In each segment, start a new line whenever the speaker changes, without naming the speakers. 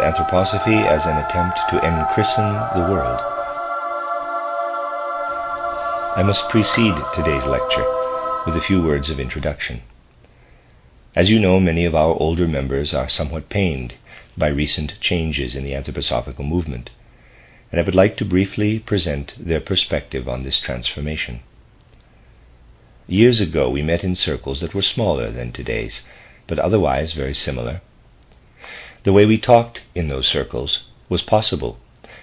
Anthroposophy as an attempt to Enchristen the world. I must precede today's lecture with a few words of introduction. As you know, many of our older members are somewhat pained by recent changes in the anthroposophical movement, and I would like to briefly present their perspective on this transformation. Years ago, we met in circles that were smaller than today's, but otherwise very similar. The way we talked in those circles was possible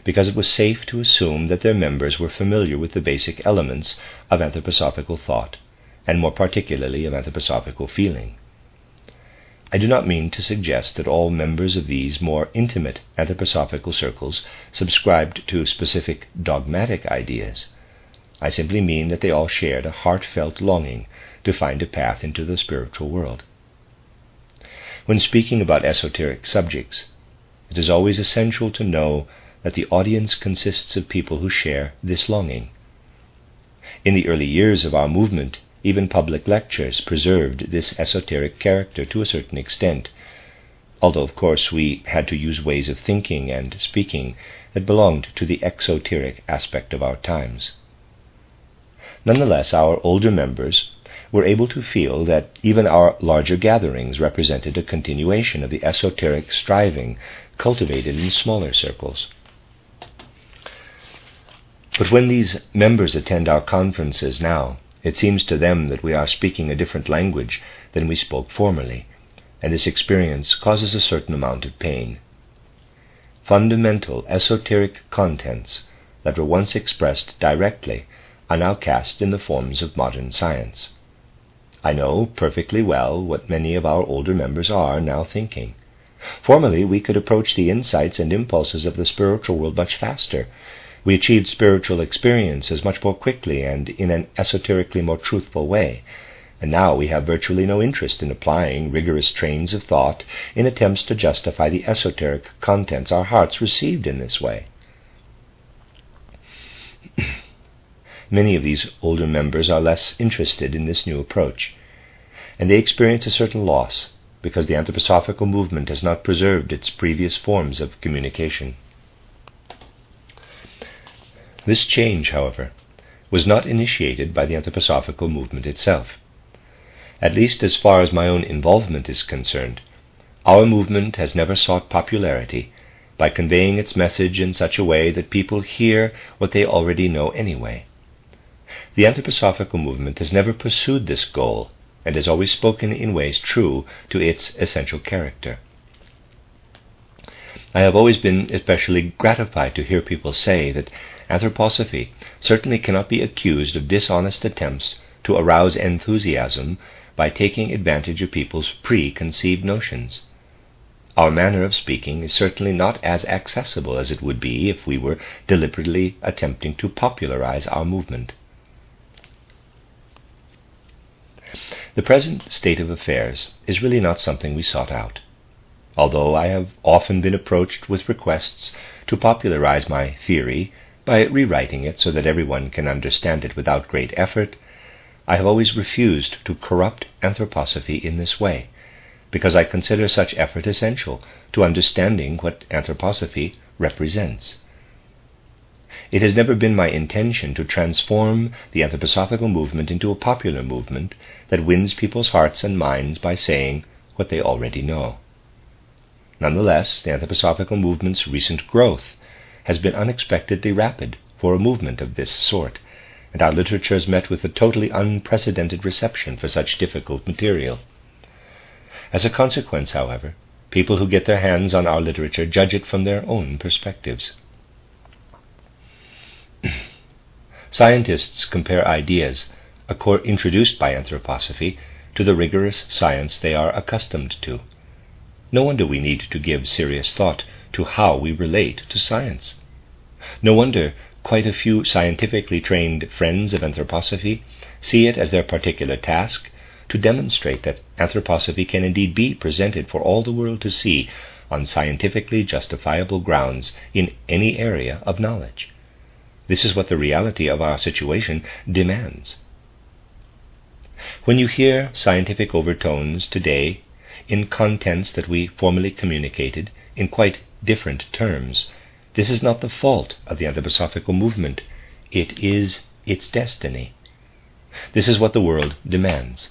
because it was safe to assume that their members were familiar with the basic elements of anthroposophical thought, and more particularly of anthroposophical feeling. I do not mean to suggest that all members of these more intimate anthroposophical circles subscribed to specific dogmatic ideas. I simply mean that they all shared a heartfelt longing to find a path into the spiritual world. When speaking about esoteric subjects, it is always essential to know that the audience consists of people who share this longing. In the early years of our movement, even public lectures preserved this esoteric character to a certain extent, although of course we had to use ways of thinking and speaking that belonged to the exoteric aspect of our times. Nonetheless, our older members were able to feel that even our larger gatherings represented a continuation of the esoteric striving cultivated in smaller circles. But when these members attend our conferences now, it seems to them that we are speaking a different language than we spoke formerly, and this experience causes a certain amount of pain. Fundamental esoteric contents that were once expressed directly are now cast in the forms of modern science. I know perfectly well what many of our older members are now thinking. Formerly, we could approach the insights and impulses of the spiritual world much faster. We achieved spiritual experiences much more quickly and in an esoterically more truthful way. And now we have virtually no interest in applying rigorous trains of thought in attempts to justify the esoteric contents our hearts received in this way. Many of these older members are less interested in this new approach, and they experience a certain loss because the anthroposophical movement has not preserved its previous forms of communication. This change, however, was not initiated by the anthroposophical movement itself. At least as far as my own involvement is concerned, our movement has never sought popularity by conveying its message in such a way that people hear what they already know anyway. The anthroposophical movement has never pursued this goal and has always spoken in ways true to its essential character. I have always been especially gratified to hear people say that anthroposophy certainly cannot be accused of dishonest attempts to arouse enthusiasm by taking advantage of people's preconceived notions. Our manner of speaking is certainly not as accessible as it would be if we were deliberately attempting to popularize our movement. The present state of affairs is really not something we sought out. Although I have often been approached with requests to popularize my theory by rewriting it so that everyone can understand it without great effort, I have always refused to corrupt anthroposophy in this way, because I consider such effort essential to understanding what anthroposophy represents. It has never been my intention to transform the anthroposophical movement into a popular movement that wins people's hearts and minds by saying what they already know. Nonetheless, the anthroposophical movement's recent growth has been unexpectedly rapid for a movement of this sort, and our literature has met with a totally unprecedented reception for such difficult material. As a consequence, however, people who get their hands on our literature judge it from their own perspectives. Scientists compare ideas introduced by anthroposophy to the rigorous science they are accustomed to. No wonder we need to give serious thought to how we relate to science. No wonder quite a few scientifically trained friends of anthroposophy see it as their particular task to demonstrate that anthroposophy can indeed be presented for all the world to see on scientifically justifiable grounds in any area of knowledge. This is what the reality of our situation demands. When you hear scientific overtones today in contents that we formerly communicated in quite different terms, this is not the fault of the anthroposophical movement. It is its destiny. This is what the world demands.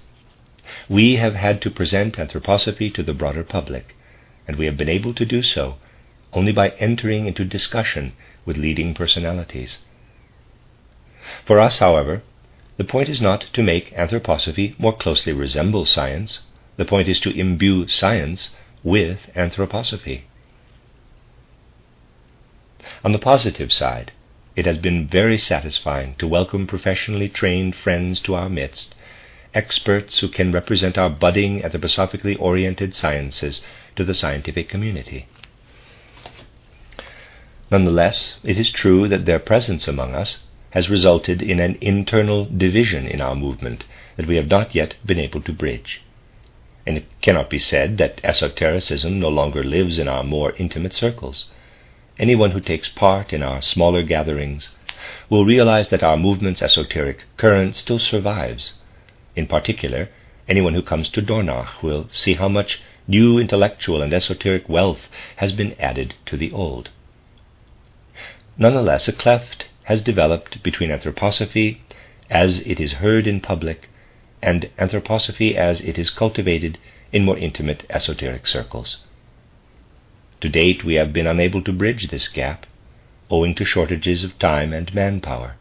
We have had to present anthroposophy to the broader public, and we have been able to do so only by entering into discussion with leading personalities. For us, however, the point is not to make anthroposophy more closely resemble science. The point is to imbue science with anthroposophy. On the positive side, it has been very satisfying to welcome professionally trained friends to our midst, experts who can represent our budding anthroposophically oriented sciences to the scientific community. Nonetheless, it is true that their presence among us has resulted in an internal division in our movement that we have not yet been able to bridge. And it cannot be said that esotericism no longer lives in our more intimate circles. Anyone who takes part in our smaller gatherings will realize that our movement's esoteric current still survives. In particular, anyone who comes to Dornach will see how much new intellectual and esoteric wealth has been added to the old. Nonetheless, a cleft has developed between anthroposophy as it is heard in public and anthroposophy as it is cultivated in more intimate esoteric circles. To date, we have been unable to bridge this gap, owing to shortages of time and manpower.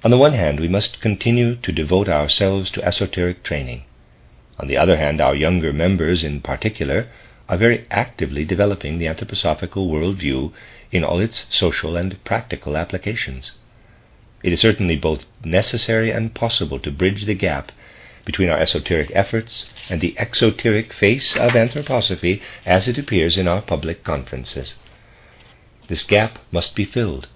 On the one hand, we must continue to devote ourselves to esoteric training. On the other hand, our younger members in particular are very actively developing the anthroposophical worldview in all its social and practical applications. It is certainly both necessary and possible to bridge the gap between our esoteric efforts and the exoteric face of anthroposophy as it appears in our public conferences. This gap must be filled,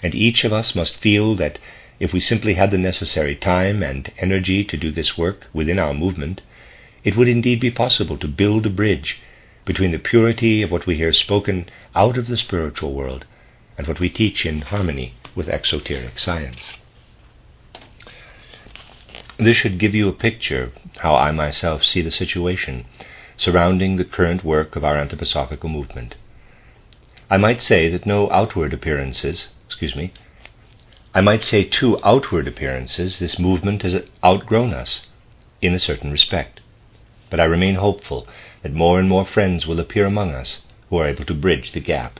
and each of us must feel that if we simply had the necessary time and energy to do this work within our movement, it would indeed be possible to build a bridge between the purity of what we hear spoken out of the spiritual world and what we teach in harmony with exoteric science. This should give you a picture how I myself see the situation surrounding the current work of our anthroposophical movement. I might say that two outward appearances, this movement has outgrown us in a certain respect. But I remain hopeful that more and more friends will appear among us who are able to bridge the gap.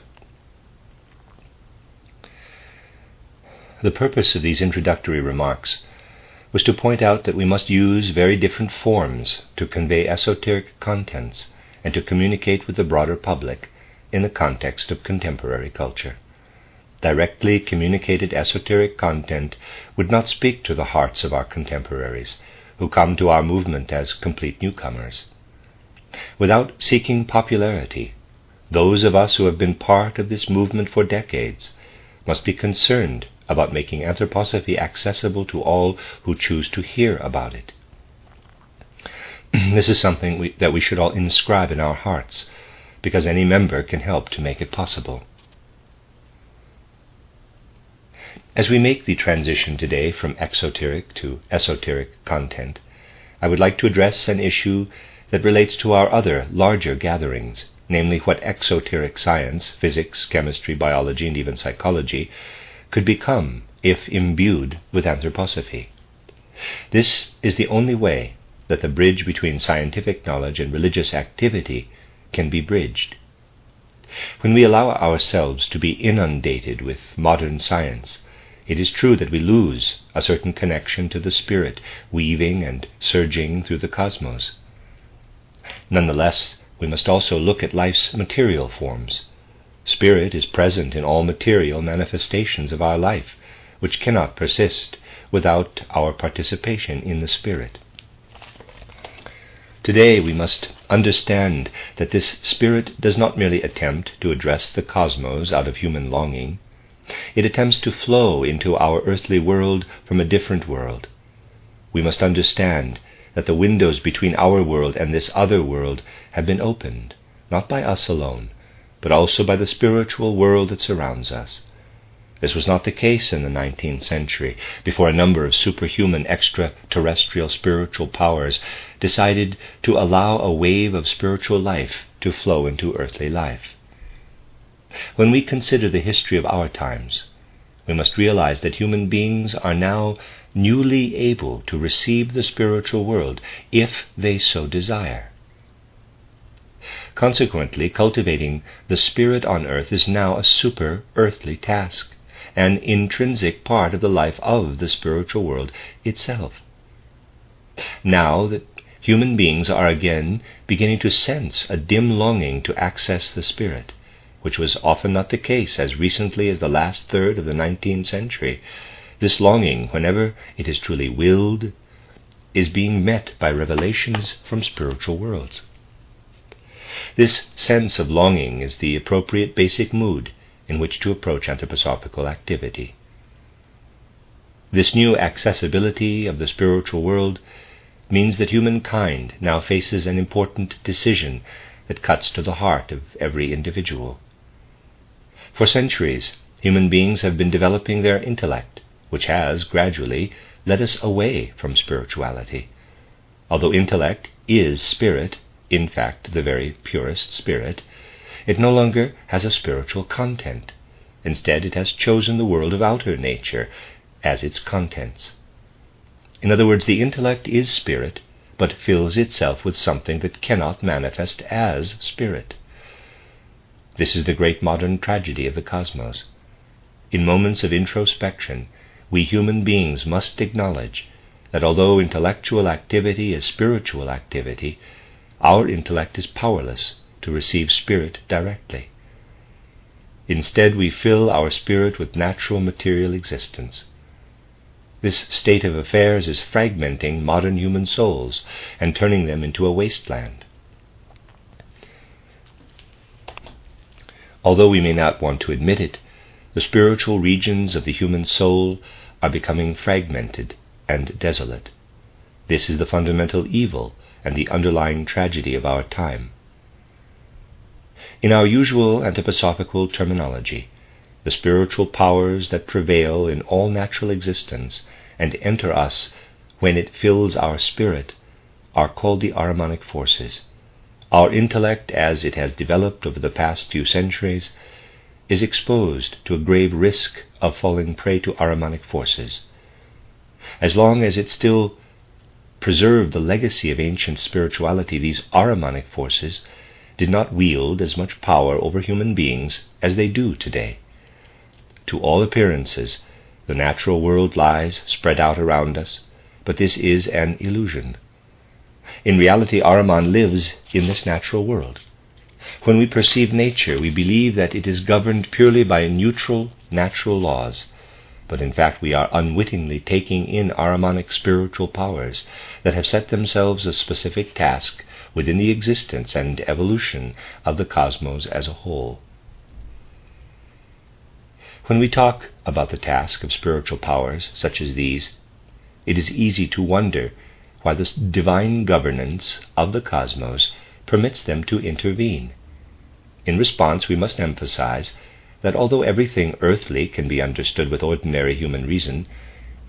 The purpose of these introductory remarks was to point out that we must use very different forms to convey esoteric contents and to communicate with the broader public in the context of contemporary culture. Directly communicated esoteric content would not speak to the hearts of our contemporaries, who come to our movement as complete newcomers. Without seeking popularity, those of us who have been part of this movement for decades must be concerned about making anthroposophy accessible to all who choose to hear about it. This is something that we should all inscribe in our hearts, because any member can help to make it possible. As we make the transition today from exoteric to esoteric content, I would like to address an issue that relates to our other larger gatherings, namely what exoteric science, physics, chemistry, biology, and even psychology, could become if imbued with anthroposophy. This is the only way that the bridge between scientific knowledge and religious activity can be bridged. When we allow ourselves to be inundated with modern science, it is true that we lose a certain connection to the spirit weaving and surging through the cosmos. Nonetheless, we must also look at life's material forms. Spirit is present in all material manifestations of our life, which cannot persist without our participation in the spirit. Today we must understand that this spirit does not merely attempt to address the cosmos out of human longing. It attempts to flow into our earthly world from a different world. We must understand that the windows between our world and this other world have been opened, not by us alone, but also by the spiritual world that surrounds us. This was not the case in the 19th century, before a number of superhuman extraterrestrial spiritual powers decided to allow a wave of spiritual life to flow into earthly life. When we consider the history of our times, we must realize that human beings are now newly able to receive the spiritual world if they so desire. Consequently, cultivating the spirit on earth is now a super-earthly task, an intrinsic part of the life of the spiritual world itself. Now that human beings are again beginning to sense a dim longing to access the spirit, which was often not the case as recently as the last third of the 19th century, this longing, whenever it is truly willed, is being met by revelations from spiritual worlds. This sense of longing is the appropriate basic mood in which to approach anthroposophical activity. This new accessibility of the spiritual world means that humankind now faces an important decision that cuts to the heart of every individual. For centuries, human beings have been developing their intellect, which has gradually led us away from spirituality. Although intellect is spirit, in fact the very purest spirit, it no longer has a spiritual content. Instead, it has chosen the world of outer nature as its contents. In other words, the intellect is spirit, but fills itself with something that cannot manifest as spirit. This is the great modern tragedy of the cosmos. In moments of introspection, we human beings must acknowledge that although intellectual activity is spiritual activity, our intellect is powerless to receive spirit directly. Instead, we fill our spirit with natural material existence. This state of affairs is fragmenting modern human souls and turning them into a wasteland. Although we may not want to admit it, the spiritual regions of the human soul are becoming fragmented and desolate. This is the fundamental evil and the underlying tragedy of our time. In our usual anthroposophical terminology, the spiritual powers that prevail in all natural existence and enter us when it fills our spirit are called the Ahrimanic forces. Our intellect, as it has developed over the past few centuries, is exposed to a grave risk of falling prey to Ahrimanic forces. As long as it still preserved the legacy of ancient spirituality, these Ahrimanic forces did not wield as much power over human beings as they do today. To all appearances, the natural world lies spread out around us, but this is an illusion. In reality, Ahriman lives in this natural world. When we perceive nature, we believe that it is governed purely by neutral, natural laws, but in fact we are unwittingly taking in Ahrimanic spiritual powers that have set themselves a specific task within the existence and evolution of the cosmos as a whole. When we talk about the task of spiritual powers such as these, it is easy to wonder why the divine governance of the cosmos permits them to intervene. In response, we must emphasize that although everything earthly can be understood with ordinary human reason,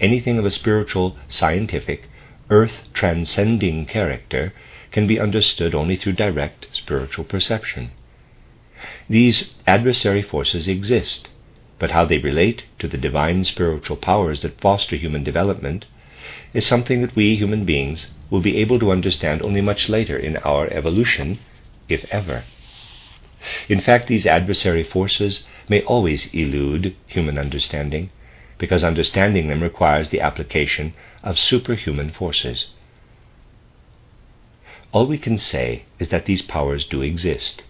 anything of a spiritual, scientific, earth-transcending character can be understood only through direct spiritual perception. These adversary forces exist, but how they relate to the divine spiritual powers that foster human development is something that we human beings will be able to understand only much later in our evolution, if ever. In fact, these adversary forces may always elude human understanding, because understanding them requires the application of superhuman forces. All we can say is that these powers do exist,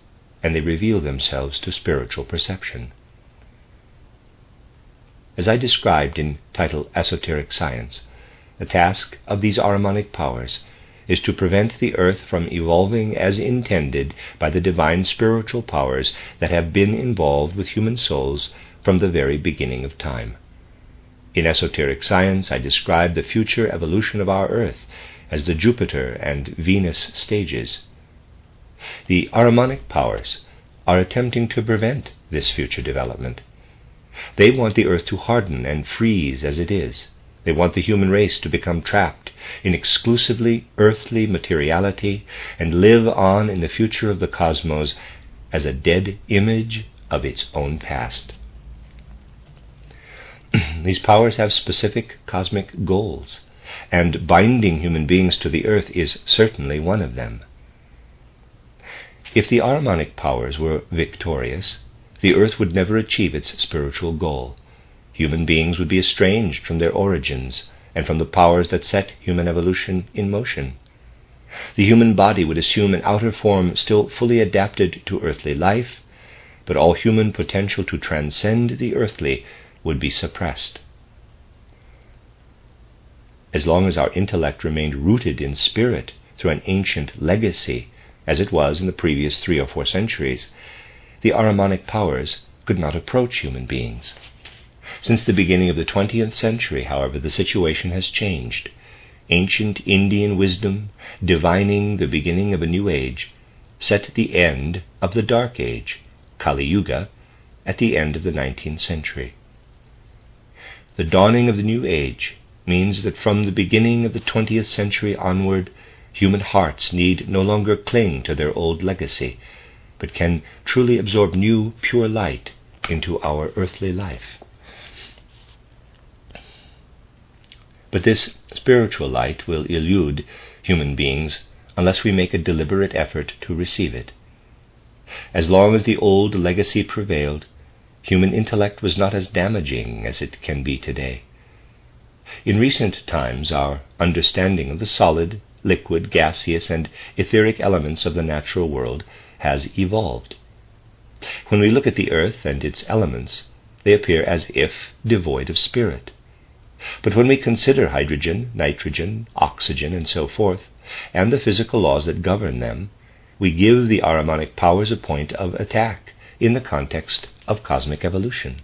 and they reveal themselves to spiritual perception. As I described in title Esoteric Science, the task of these Ahrimanic powers is to prevent the earth from evolving as intended by the divine spiritual powers that have been involved with human souls from the very beginning of time. In Esoteric Science, I describe the future evolution of our earth as the Jupiter and Venus stages. The Ahrimanic powers are attempting to prevent this future development. They want the earth to harden and freeze as it is, They want the human race to become trapped in exclusively earthly materiality and live on in the future of the cosmos as a dead image of its own past. These powers have specific cosmic goals, and binding human beings to the earth is certainly one of them. If the Ahrimanic powers were victorious, the earth would never achieve its spiritual goal. Human beings would be estranged from their origins and from the powers that set human evolution in motion. The human body would assume an outer form still fully adapted to earthly life, but all human potential to transcend the earthly would be suppressed. As long as our intellect remained rooted in spirit through an ancient legacy, as it was in the previous 3 or 4 centuries, the Ahrimanic powers could not approach human beings. Since the beginning of the 20th century, however, the situation has changed. Ancient Indian wisdom, divining the beginning of a new age, set the end of the Dark Age, Kali Yuga, at the end of the 19th century. The dawning of the new age means that from the beginning of the 20th century onward, human hearts need no longer cling to their old legacy, but can truly absorb new, pure light into our earthly life. But this spiritual light will elude human beings unless we make a deliberate effort to receive it. As long as the old legacy prevailed, human intellect was not as damaging as it can be today. In recent times, our understanding of the solid, liquid, gaseous, and etheric elements of the natural world has evolved. When we look at the earth and its elements, they appear as if devoid of spirit. But when we consider hydrogen, nitrogen, oxygen, and so forth, and the physical laws that govern them, we give the Ahrimanic powers a point of attack in the context of cosmic evolution.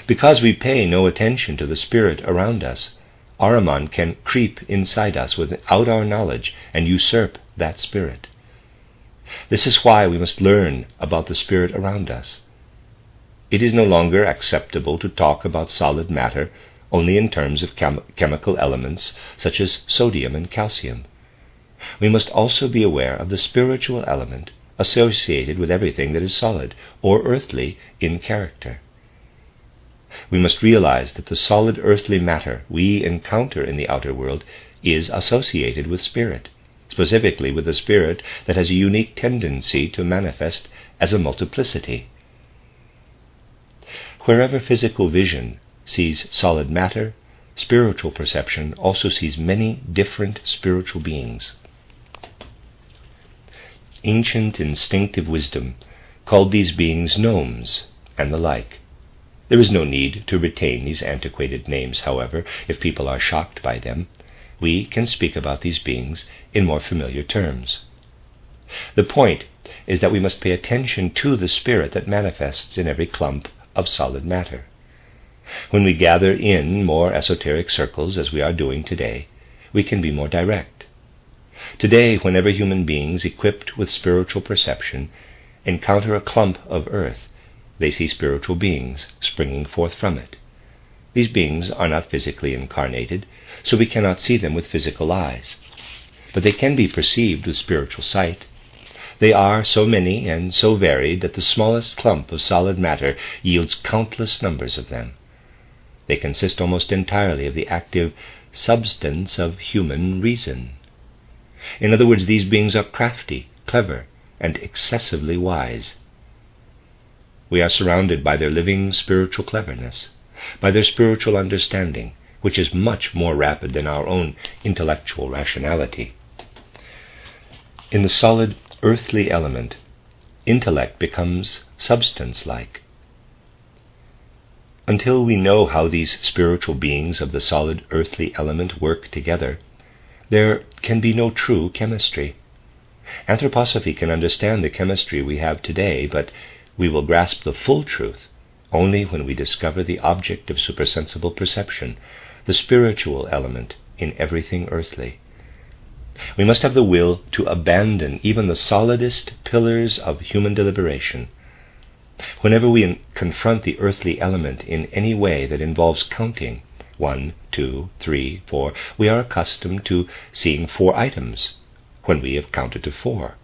Because we pay no attention to the spirit around us, Ahriman can creep inside us without our knowledge and usurp that spirit. This is why we must learn about the spirit around us. It is no longer acceptable to talk about solid matter only in terms of chemical elements such as sodium and calcium. We must also be aware of the spiritual element associated with everything that is solid or earthly in character. We must realize that the solid earthly matter we encounter in the outer world is associated with spirit, specifically with a spirit that has a unique tendency to manifest as a multiplicity. Wherever physical vision sees solid matter, spiritual perception also sees many different spiritual beings. Ancient instinctive wisdom called these beings gnomes and the like. There is no need to retain these antiquated names, however, if people are shocked by them. We can speak about these beings in more familiar terms. The point is that we must pay attention to the spirit that manifests in every clump of solid matter. When we gather in more esoteric circles, as we are doing today, we can be more direct. Today, whenever human beings equipped with spiritual perception encounter a clump of earth, they see spiritual beings springing forth from it. These beings are not physically incarnated, so we cannot see them with physical eyes, but they can be perceived with spiritual sight. They are so many and so varied that the smallest clump of solid matter yields countless numbers of them. They consist almost entirely of the active substance of human reason. In other words, these beings are crafty, clever, and excessively wise. We are surrounded by their living spiritual cleverness, by their spiritual understanding, which is much more rapid than our own intellectual rationality. In the solid earthly element, intellect becomes substance-like. Until we know how these spiritual beings of the solid earthly element work together, there can be no true chemistry. Anthroposophy can understand the chemistry we have today, but we will grasp the full truth only when we discover the object of supersensible perception, the spiritual element in everything earthly. We must have the will to abandon even the solidest pillars of human deliberation. Whenever we confront the earthly element in any way that involves counting, 1, 2, 3, 4, we are accustomed to seeing 4 items when we have counted to 4.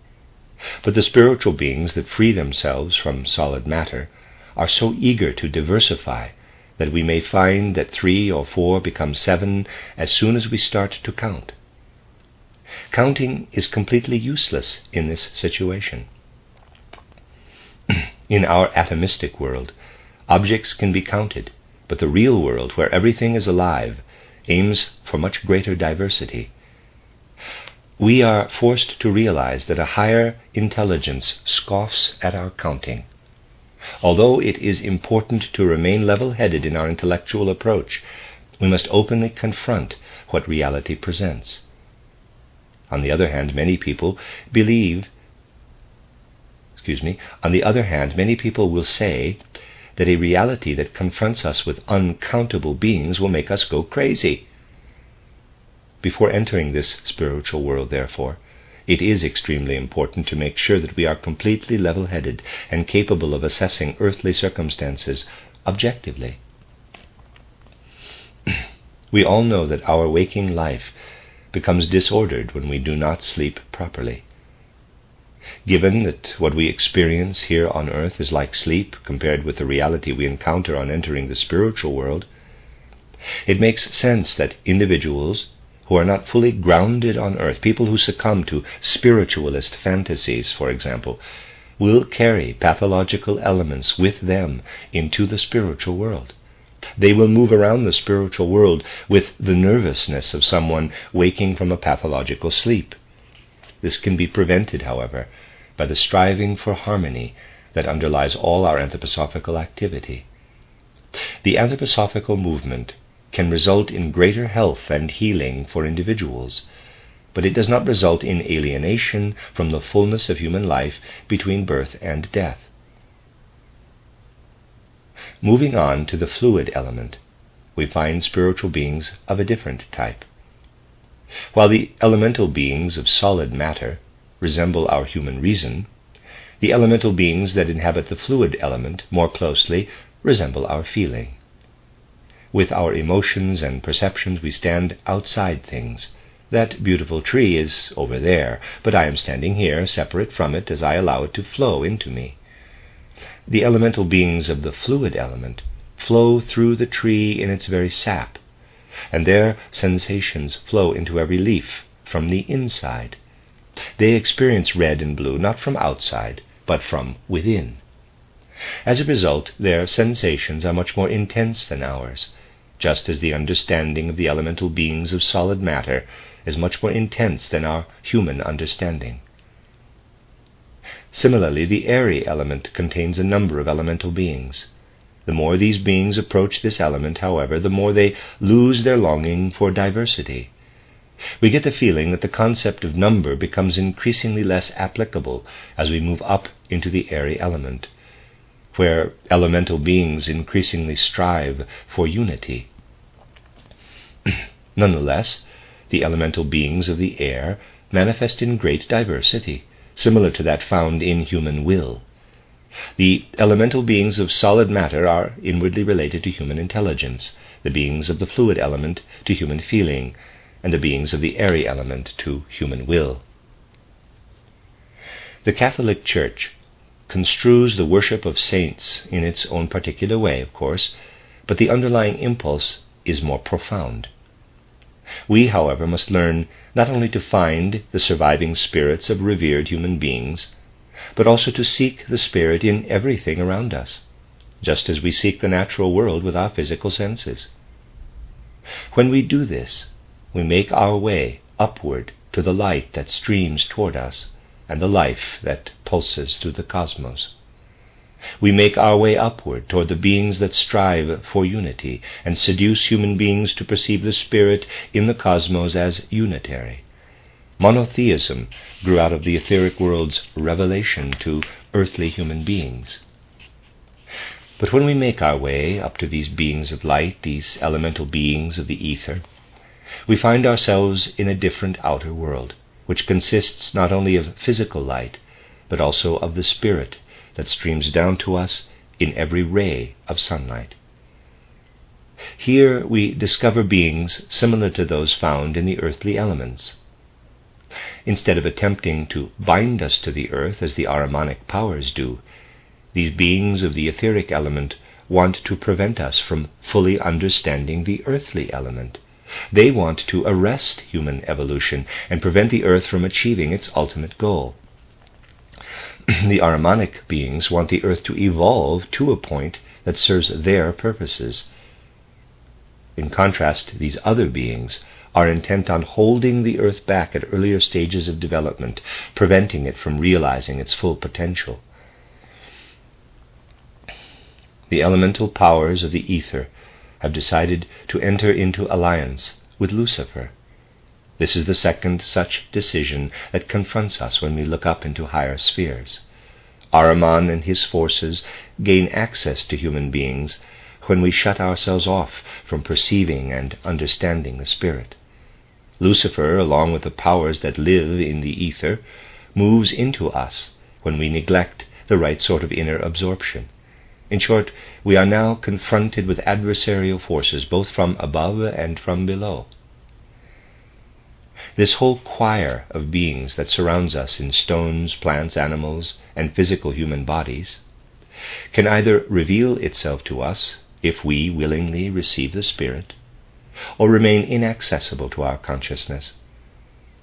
But the spiritual beings that free themselves from solid matter are so eager to diversify that we may find that 3 or 4 become 7 as soon as we start to count. Counting is completely useless in this situation. In our atomistic world, objects can be counted, but the real world, where everything is alive, aims for much greater diversity. We are forced to realize that a higher intelligence scoffs at our counting. Although it is important to remain level-headed in our intellectual approach, we must openly confront what reality presents. On the other hand, many people will say that a reality that confronts us with uncountable beings will make us go crazy. Before entering this spiritual world, therefore, it is extremely important to make sure that we are completely level-headed and capable of assessing earthly circumstances objectively. We all know that our waking life becomes disordered when we do not sleep properly. Given that what we experience here on earth is like sleep compared with the reality we encounter on entering the spiritual world, it makes sense that individuals who are not fully grounded on earth, people who succumb to spiritualist fantasies, for example, will carry pathological elements with them into the spiritual world. They will move around the spiritual world with the nervousness of someone waking from a pathological sleep. This can be prevented, however, by the striving for harmony that underlies all our anthroposophical activity. The anthroposophical movement can result in greater health and healing for individuals, but it does not result in alienation from the fullness of human life between birth and death. Moving on to the fluid element, we find spiritual beings of a different type. While the elemental beings of solid matter resemble our human reason, the elemental beings that inhabit the fluid element more closely resemble our feeling. With our emotions and perceptions, we stand outside things. That beautiful tree is over there, but I am standing here, separate from it, as I allow it to flow into me. The elemental beings of the fluid element flow through the tree in its very sap, and their sensations flow into every leaf from the inside. They experience red and blue not from outside, but from within. As a result, their sensations are much more intense than ours, just as the understanding of the elemental beings of solid matter is much more intense than our human understanding. Similarly, the airy element contains a number of elemental beings. The more these beings approach this element, however, the more they lose their longing for diversity. We get the feeling that the concept of number becomes increasingly less applicable as we move up into the airy element, where elemental beings increasingly strive for unity. Nonetheless, the elemental beings of the air manifest in great diversity, similar to that found in human will. The elemental beings of solid matter are inwardly related to human intelligence, the beings of the fluid element to human feeling, and the beings of the airy element to human will. The Catholic Church construes the worship of saints in its own particular way, of course, but the underlying impulse is more profound. We, however, must learn not only to find the surviving spirits of revered human beings, but also to seek the spirit in everything around us, just as we seek the natural world with our physical senses. When we do this, we make our way upward to the light that streams toward us and the life that pulses through the cosmos. We make our way upward toward the beings that strive for unity and seduce human beings to perceive the spirit in the cosmos as unitary. Monotheism grew out of the etheric world's revelation to earthly human beings. But when we make our way up to these beings of light, these elemental beings of the ether, we find ourselves in a different outer world, which consists not only of physical light, but also of the spirit that streams down to us in every ray of sunlight. Here we discover beings similar to those found in the earthly elements. Instead of attempting to bind us to the earth as the Ahrimanic powers do, these beings of the etheric element want to prevent us from fully understanding the earthly element. They want to arrest human evolution and prevent the earth from achieving its ultimate goal. The Ahrimanic beings want the earth to evolve to a point that serves their purposes. In contrast, these other beings are intent on holding the earth back at earlier stages of development, preventing it from realizing its full potential. The elemental powers of the ether have decided to enter into alliance with Lucifer. This is the second such decision that confronts us when we look up into higher spheres. Ahriman and his forces gain access to human beings when we shut ourselves off from perceiving and understanding the spirit. Lucifer, along with the powers that live in the ether, moves into us when we neglect the right sort of inner absorption. In short, we are now confronted with adversarial forces both from above and from below. This whole choir of beings that surrounds us in stones, plants, animals, and physical human bodies can either reveal itself to us if we willingly receive the Spirit, or remain inaccessible to our consciousness.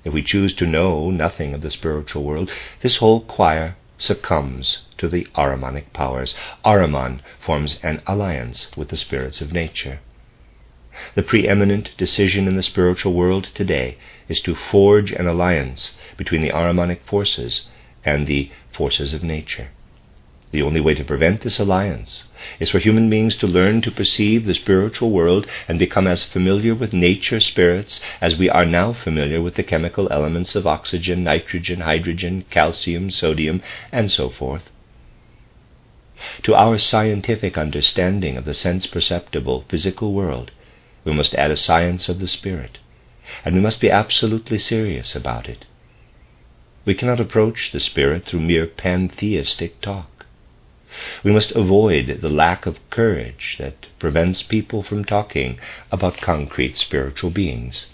If we choose to know nothing of the spiritual world, this whole choir succumbs to the Ahrimanic powers. Ahriman forms an alliance with the spirits of nature. The preeminent decision in the spiritual world today is to forge an alliance between the Ahrimanic forces and the forces of nature. The only way to prevent this alliance is for human beings to learn to perceive the spiritual world and become as familiar with nature spirits as we are now familiar with the chemical elements of oxygen, nitrogen, hydrogen, calcium, sodium, and so forth. To our scientific understanding of the sense-perceptible physical world, we must add a science of the spirit, and we must be absolutely serious about it. We cannot approach the spirit through mere pantheistic talk. We must avoid the lack of courage that prevents people from talking about concrete spiritual beings.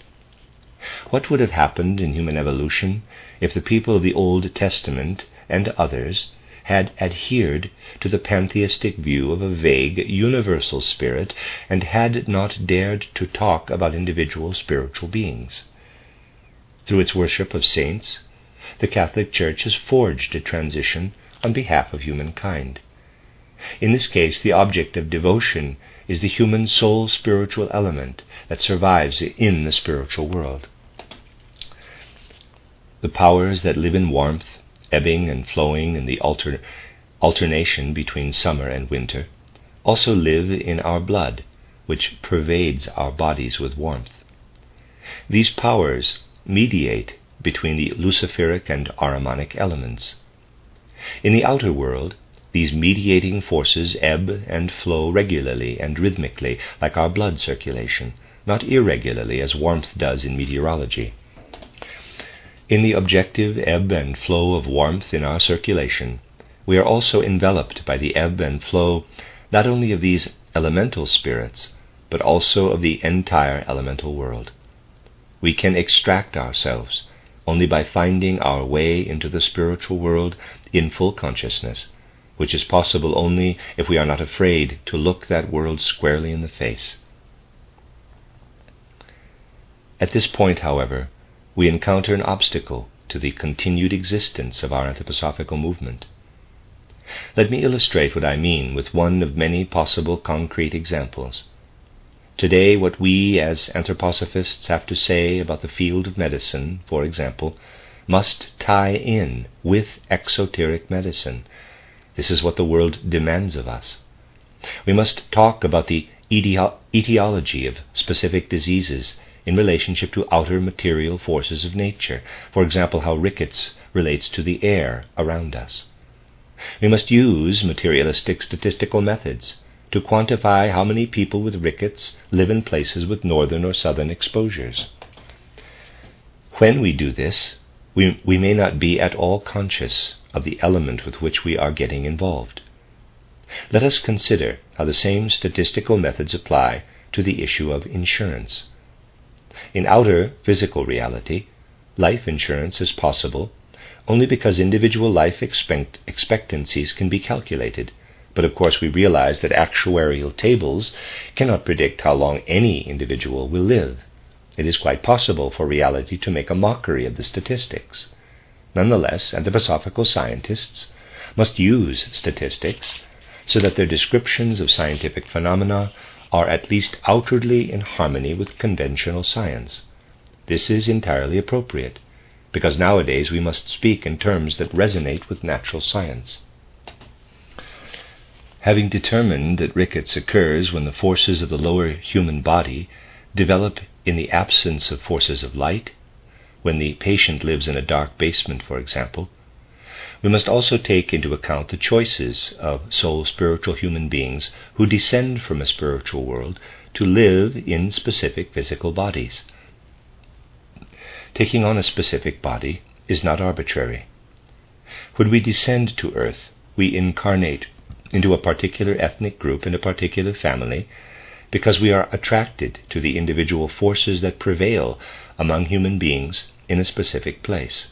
What would have happened in human evolution if the people of the Old Testament and others had adhered to the pantheistic view of a vague, universal spirit and had not dared to talk about individual spiritual beings? Through its worship of saints, the Catholic Church has forged a transition on behalf of humankind. In this case, the object of devotion is the human soul spiritual element that survives in the spiritual world. The powers that live in warmth, ebbing and flowing in the alternation between summer and winter, also live in our blood, which pervades our bodies with warmth. These powers mediate between the Luciferic and Ahrimanic elements. In the outer world, these mediating forces ebb and flow regularly and rhythmically like our blood circulation, not irregularly as warmth does in meteorology. In the objective ebb and flow of warmth in our circulation, we are also enveloped by the ebb and flow not only of these elemental spirits, but also of the entire elemental world. We can extract ourselves only by finding our way into the spiritual world in full consciousness, which is possible only if we are not afraid to look that world squarely in the face. At this point, however, we encounter an obstacle to the continued existence of our anthroposophical movement. Let me illustrate what I mean with one of many possible concrete examples. Today, what we as anthroposophists have to say about the field of medicine, for example, must tie in with exoteric medicine. This is what the world demands of us. We must talk about the etiology of specific diseases in relationship to outer material forces of nature, for example, how rickets relates to the air around us. We must use materialistic statistical methods to quantify how many people with rickets live in places with northern or southern exposures. When we do this, we may not be at all conscious of the element with which we are getting involved. Let us consider how the same statistical methods apply to the issue of insurance. In outer physical reality, life insurance is possible only because individual life expectancies can be calculated. But of course we realize that actuarial tables cannot predict how long any individual will live. It is quite possible for reality to make a mockery of the statistics. Nonetheless, anthroposophical scientists must use statistics so that their descriptions of scientific phenomena are at least outwardly in harmony with conventional science. This is entirely appropriate, because nowadays we must speak in terms that resonate with natural science. Having determined that rickets occurs when the forces of the lower human body develop in the absence of forces of light, when the patient lives in a dark basement, for example, we must also take into account the choices of soul spiritual human beings who descend from a spiritual world to live in specific physical bodies. Taking on a specific body is not arbitrary. When we descend to earth, we incarnate into a particular ethnic group and a particular family because we are attracted to the individual forces that prevail among human beings in a specific place.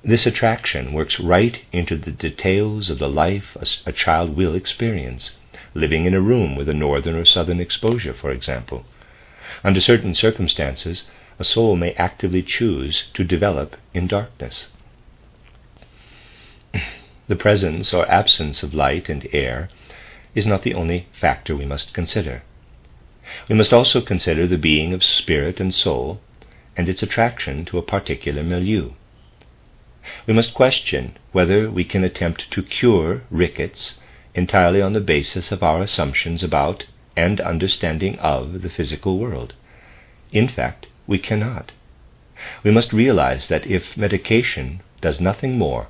This attraction works right into the details of the life a child will experience, living in a room with a northern or southern exposure, for example. Under certain circumstances, a soul may actively choose to develop in darkness. The presence or absence of light and air is not the only factor we must consider. We must also consider the being of spirit and soul and its attraction to a particular milieu. We must question whether we can attempt to cure rickets entirely on the basis of our assumptions about and understanding of the physical world. In fact, we cannot. We must realize that if medication does nothing more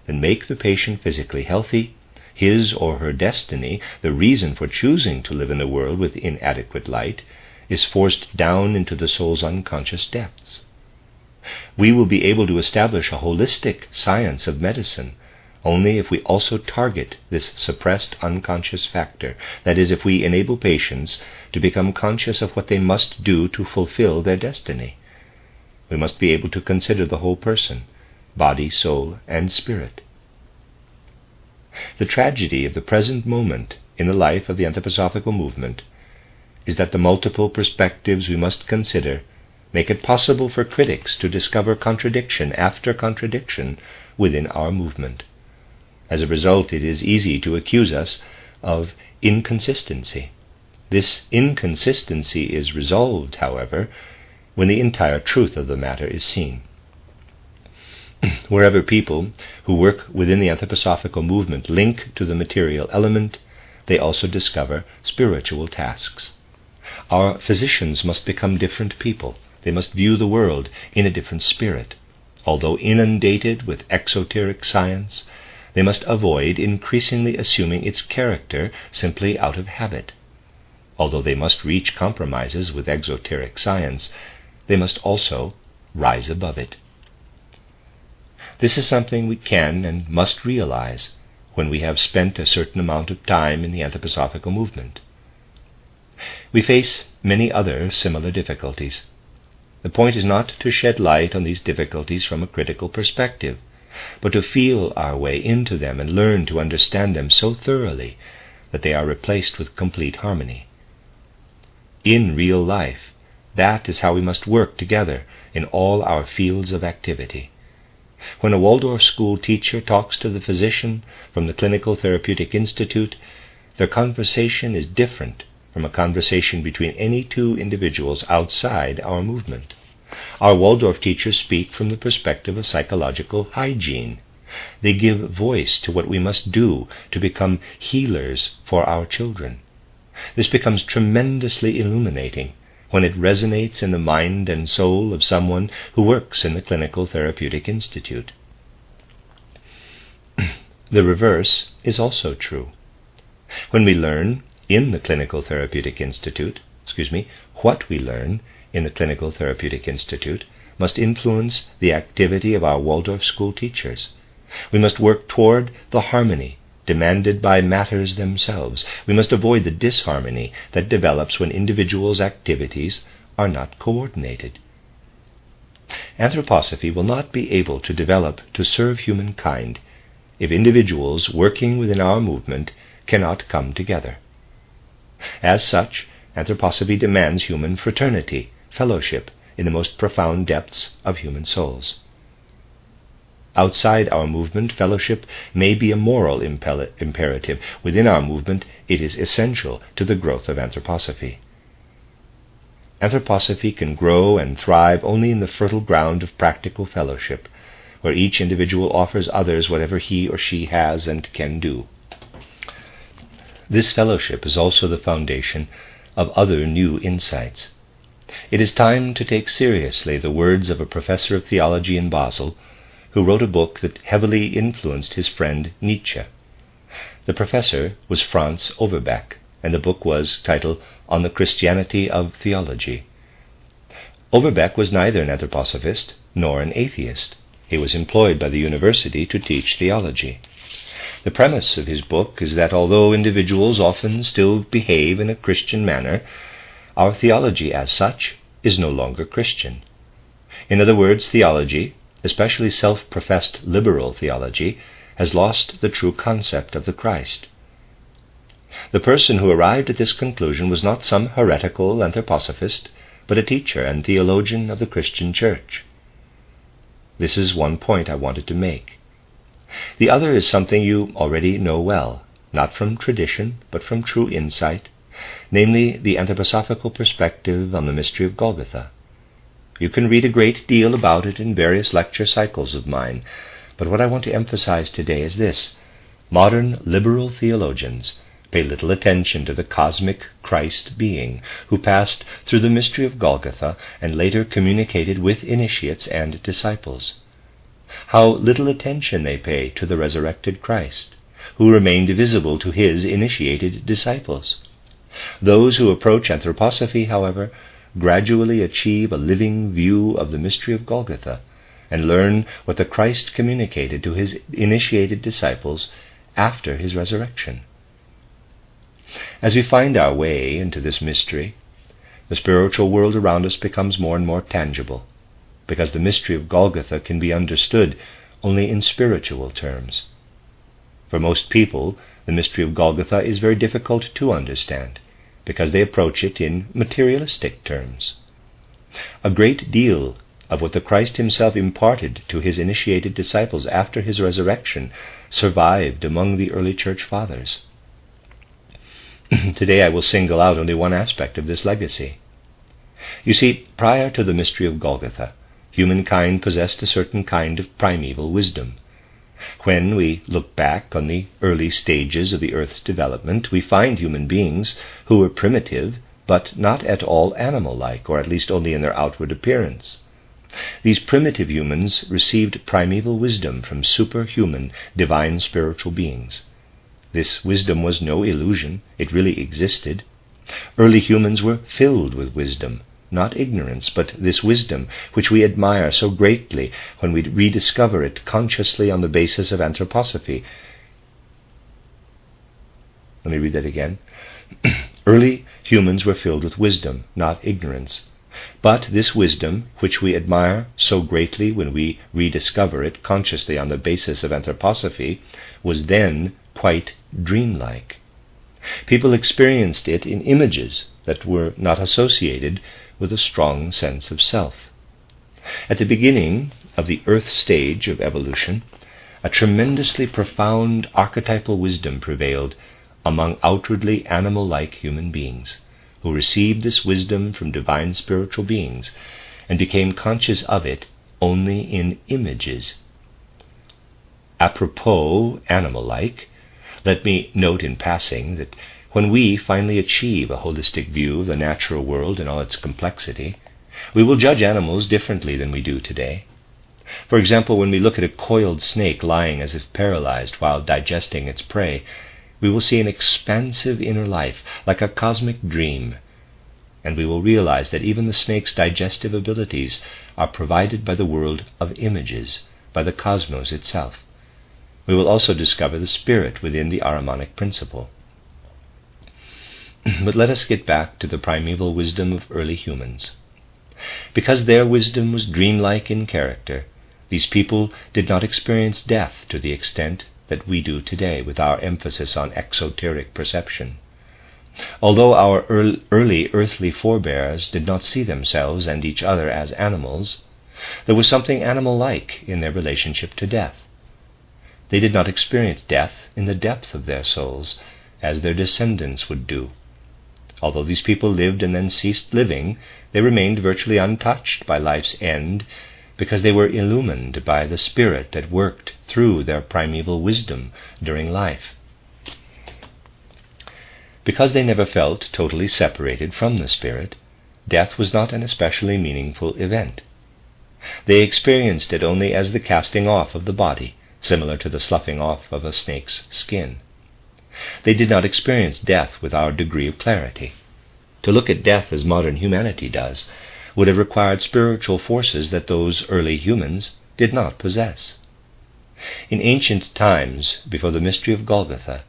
than make the patient physically healthy, his or her destiny, the reason for choosing to live in a world with inadequate light, is forced down into the soul's unconscious depths. We will be able to establish a holistic science of medicine only if we also target this suppressed unconscious factor, that is, if we enable patients to become conscious of what they must do to fulfill their destiny. We must be able to consider the whole person, body, soul, and spirit. The tragedy of the present moment in the life of the anthroposophical movement is that the multiple perspectives we must consider make it possible for critics to discover contradiction after contradiction within our movement. As a result, it is easy to accuse us of inconsistency. This inconsistency is resolved, however, when the entire truth of the matter is seen. Wherever people who work within the anthroposophical movement link to the material element, they also discover spiritual tasks. Our physicians must become different people. They must view the world in a different spirit. Although inundated with exoteric science, they must avoid increasingly assuming its character simply out of habit. Although they must reach compromises with exoteric science, they must also rise above it. This is something we can and must realize when we have spent a certain amount of time in the anthroposophical movement. We face many other similar difficulties. The point is not to shed light on these difficulties from a critical perspective, but to feel our way into them and learn to understand them so thoroughly that they are replaced with complete harmony. In real life, that is how we must work together in all our fields of activity. When a Waldorf school teacher talks to the physician from the Clinical Therapeutic Institute, their conversation is different from a conversation between any two individuals outside our movement. Our Waldorf teachers speak from the perspective of psychological hygiene. They give voice to what we must do to become healers for our children. This becomes tremendously illuminating when it resonates in the mind and soul of someone who works in the Clinical Therapeutic Institute. The reverse is also true. When we learn in the Clinical Therapeutic Institute, what we learn in the Clinical Therapeutic Institute must influence the activity of our Waldorf school teachers. We must work toward the harmony demanded by matters themselves. We must avoid the disharmony that develops when individuals' activities are not coordinated. Anthroposophy will not be able to develop to serve humankind if individuals working within our movement cannot come together. As such, Anthroposophy demands human fraternity, fellowship in the most profound depths of human souls. Outside our movement, fellowship may be a moral imperative. Within our movement, it is essential to the growth of Anthroposophy. Anthroposophy can grow and thrive only in the fertile ground of practical fellowship, where each individual offers others whatever he or she has and can do. This fellowship is also the foundation of other new insights. It is time to take seriously the words of a professor of theology in Basel who wrote a book that heavily influenced his friend Nietzsche. The professor was Franz Overbeck, and the book was titled On the Christianity of Theology. Overbeck was neither an anthroposophist nor an atheist. He was employed by the university to teach theology. The premise of his book is that although individuals often still behave in a Christian manner, our theology as such is no longer Christian. In other words, theology, especially self-professed liberal theology, has lost the true concept of the Christ. The person who arrived at this conclusion was not some heretical anthroposophist, but a teacher and theologian of the Christian Church. This is one point I wanted to make. The other is something you already know well, not from tradition, but from true insight, namely the anthroposophical perspective on the mystery of Golgotha. You can read a great deal about it in various lecture cycles of mine, but what I want to emphasize today is this. Modern liberal theologians pay little attention to the cosmic Christ being who passed through the mystery of Golgotha and later communicated with initiates and disciples. How little attention they pay to the resurrected Christ, who remained visible to his initiated disciples. Those who approach Anthroposophy, however, gradually achieve a living view of the mystery of Golgotha and learn what the Christ communicated to his initiated disciples after his resurrection. As we find our way into this mystery, the spiritual world around us becomes more and more tangible, because the mystery of Golgotha can be understood only in spiritual terms. For most people, the mystery of Golgotha is very difficult to understand, because they approach it in materialistic terms. A great deal of what the Christ himself imparted to his initiated disciples after his resurrection survived among the early church fathers. Today I will single out only one aspect of this legacy. You see, prior to the mystery of Golgotha, humankind possessed a certain kind of primeval wisdom. When we look back on the early stages of the earth's development, we find human beings who were primitive, but not at all animal-like, or at least only in their outward appearance. These primitive humans received primeval wisdom from superhuman, divine spiritual beings. This wisdom was no illusion, it really existed. Early humans were filled with wisdom, not ignorance, but this wisdom which we admire so greatly when we rediscover it consciously on the basis of anthroposophy. Let me read that again. Early humans were filled with wisdom, not ignorance. But this wisdom, which we admire so greatly when we rediscover it consciously on the basis of anthroposophy, was then quite dreamlike. People experienced it in images that were not associated with a strong sense of self. At the beginning of the earth stage of evolution, a tremendously profound archetypal wisdom prevailed among outwardly animal-like human beings, who received this wisdom from divine spiritual beings and became conscious of it only in images. Apropos animal-like, let me note in passing that when we finally achieve a holistic view of the natural world in all its complexity, we will judge animals differently than we do today. For example, when we look at a coiled snake lying as if paralyzed while digesting its prey, we will see an expansive inner life, like a cosmic dream, and we will realize that even the snake's digestive abilities are provided by the world of images, by the cosmos itself. we will also discover the spirit within the Ahrimanic principle. But let us get back to the primeval wisdom of early humans. Because their wisdom was dreamlike in character, these people did not experience death to the extent that we do today with our emphasis on exoteric perception. Although our early earthly forebears did not see themselves and each other as animals, there was something animal-like in their relationship to death. They did not experience death in the depth of their souls, as their descendants would do. Although these people lived and then ceased living, they remained virtually untouched by life's end, because they were illumined by the spirit that worked through their primeval wisdom during life. Because they never felt totally separated from the spirit, death was not an especially meaningful event. They experienced it only as the casting off of the body, similar to the sloughing off of a snake's skin. They did not experience death with our degree of clarity. To look at death as modern humanity does would have required spiritual forces that those early humans did not possess. In ancient times, before the mystery of Golgotha,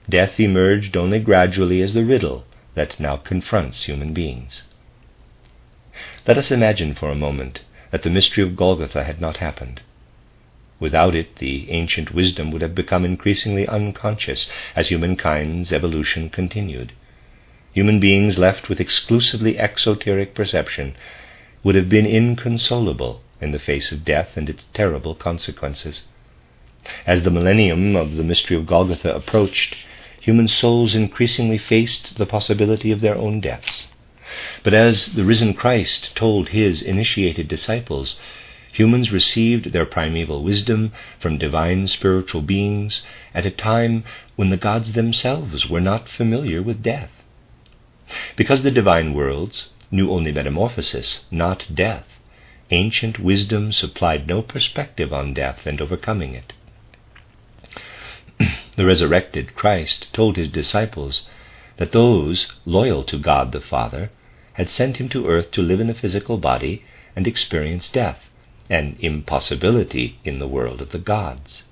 death emerged only gradually as the riddle that now confronts human beings. Let us imagine for a moment that the mystery of Golgotha had not happened. Without it, the ancient wisdom would have become increasingly unconscious as humankind's evolution continued. Human beings left with exclusively exoteric perception would have been inconsolable in the face of death and its terrible consequences. As the millennium of the mystery of Golgotha approached, human souls increasingly faced the possibility of their own deaths. But as the risen Christ told his initiated disciples, humans received their primeval wisdom from divine spiritual beings at a time when the gods themselves were not familiar with death. Because the divine worlds knew only metamorphosis, not death, ancient wisdom supplied no perspective on death and overcoming it. The resurrected Christ told his disciples that those loyal to God the Father had sent him to earth to live in a physical body and experience death, an impossibility in the world of the gods.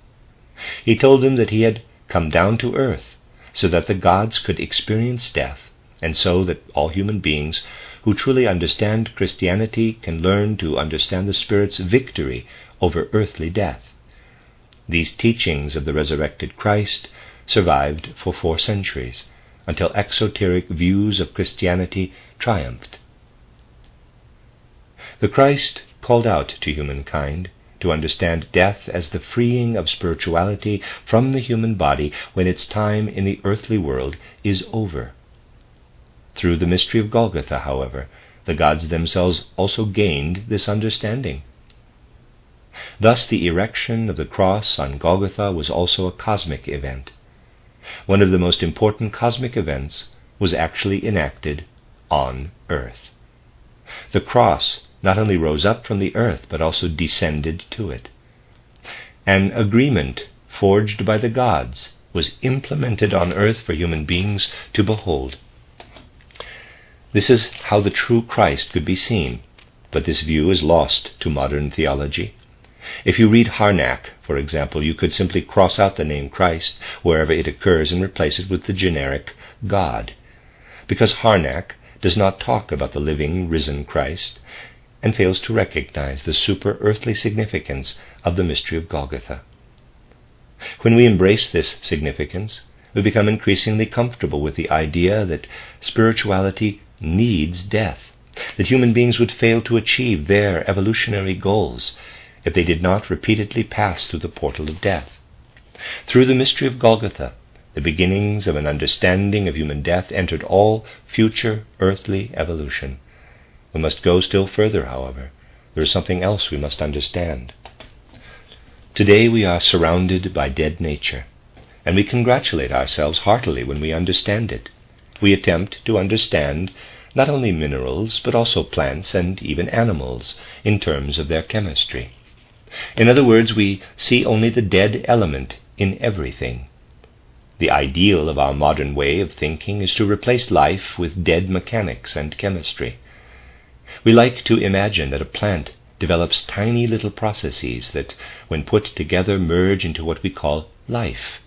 He told them that he had come down to earth so that the gods could experience death, and so that all human beings who truly understand Christianity can learn to understand the Spirit's victory over earthly death. These teachings of the resurrected Christ survived for 4 centuries, until exoteric views of Christianity triumphed. The Christ called out to humankind to understand death as the freeing of spirituality from the human body when its time in the earthly world is over. Through the mystery of Golgotha, however, the gods themselves also gained this understanding. Thus the erection of the cross on Golgotha was also a cosmic event. One of the most important cosmic events was actually enacted on earth. The cross not only rose up from the earth, but also descended to it. An agreement forged by the gods was implemented on earth for human beings to behold. This is how the true Christ could be seen, but this view is lost to modern theology. If you read Harnack, for example, you could simply cross out the name Christ wherever it occurs and replace it with the generic God, because Harnack does not talk about the living, risen Christ, and fails to recognize the super-earthly significance of the mystery of Golgotha. When we embrace this significance, we become increasingly comfortable with the idea that spirituality needs death, that human beings would fail to achieve their evolutionary goals if they did not repeatedly pass through the portal of death. Through the mystery of Golgotha, the beginnings of an understanding of human death entered all future earthly evolution. We must go still further, however. There is something else we must understand. Today we are surrounded by dead nature, and we congratulate ourselves heartily when we understand it. We attempt to understand not only minerals, but also plants and even animals in terms of their chemistry. In other words, we see only the dead element in everything. The ideal of our modern way of thinking is to replace life with dead mechanics and chemistry. We like to imagine that a plant develops tiny little processes that, when put together, merge into what we call life.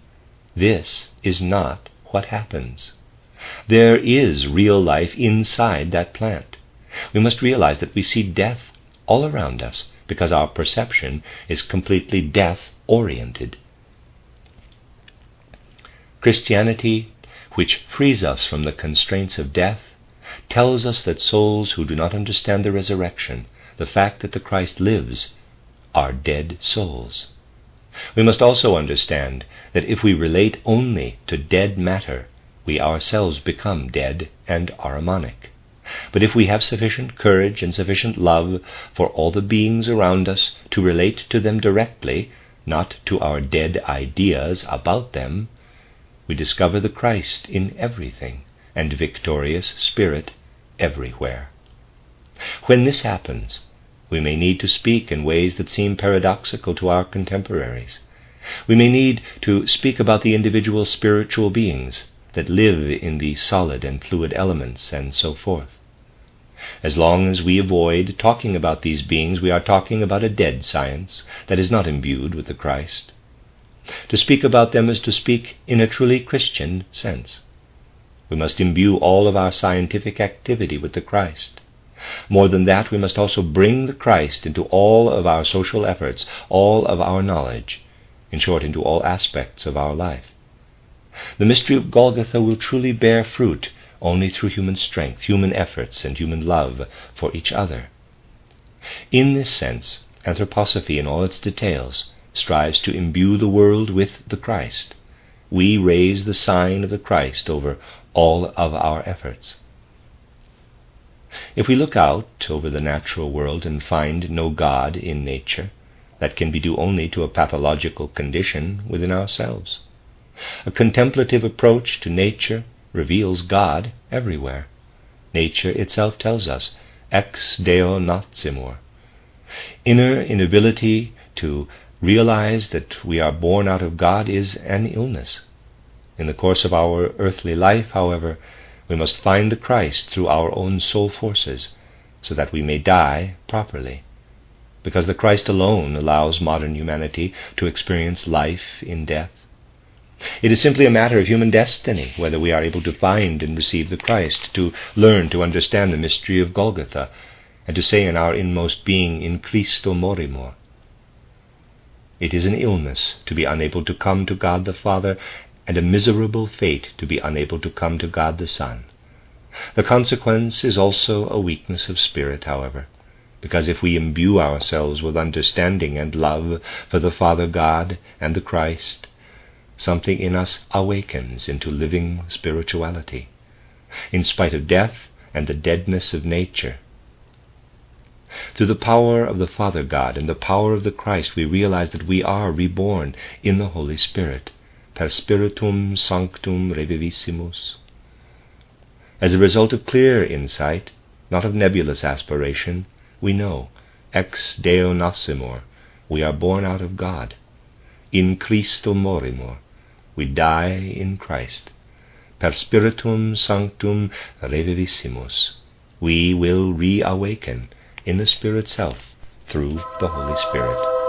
This is not what happens. There is real life inside that plant. We must realize that we see death all around us because our perception is completely death-oriented. Christianity, which frees us from the constraints of death, tells us that souls who do not understand the resurrection, the fact that the Christ lives, are dead souls. We must also understand that if we relate only to dead matter, we ourselves become dead and aromanic. But if we have sufficient courage and sufficient love for all the beings around us to relate to them directly, not to our dead ideas about them, we discover the Christ in everything and victorious Spirit everywhere. When this happens, we may need to speak in ways that seem paradoxical to our contemporaries. We may need to speak about the individual spiritual beings that live in the solid and fluid elements and so forth. As long as we avoid talking about these beings, we are talking about a dead science that is not imbued with the Christ. To speak about them is to speak in a truly Christian sense. We must imbue all of our scientific activity with the Christ. More than that, we must also bring the Christ into all of our social efforts, all of our knowledge, in short, into all aspects of our life. The mystery of Golgotha will truly bear fruit only through human strength, human efforts, and human love for each other. In this sense, Anthroposophy in all its details strives to imbue the world with the Christ. We raise the sign of the Christ over all of our efforts. If we look out over the natural world and find no God in nature, that can be due only to a pathological condition within ourselves. A contemplative approach to nature reveals God everywhere. Nature itself tells us, ex Deo nascimur. Inner inability to realize that we are born out of God is an illness. In the course of our earthly life, however, we must find the Christ through our own soul forces, so that we may die properly, because the Christ alone allows modern humanity to experience life in death. It is simply a matter of human destiny whether we are able to find and receive the Christ, to learn to understand the mystery of Golgotha, and to say in our inmost being, Enchristen morimur. It is an illness to be unable to come to God the Father, and a miserable fate to be unable to come to God the Son. The consequence is also a weakness of spirit, however, because if we imbue ourselves with understanding and love for the Father God and the Christ, something in us awakens into living spirituality, in spite of death and the deadness of nature. Through the power of the Father God and the power of the Christ, we realize that we are reborn in the Holy Spirit, per Spiritum Sanctum revivissimus. As a result of clear insight, not of nebulous aspiration, we know, ex Deo nascimur, we are born out of God. In Christo morimur, we die in Christ. Per Spiritum Sanctum revivissimus, we will reawaken in the Spirit self through the Holy Spirit.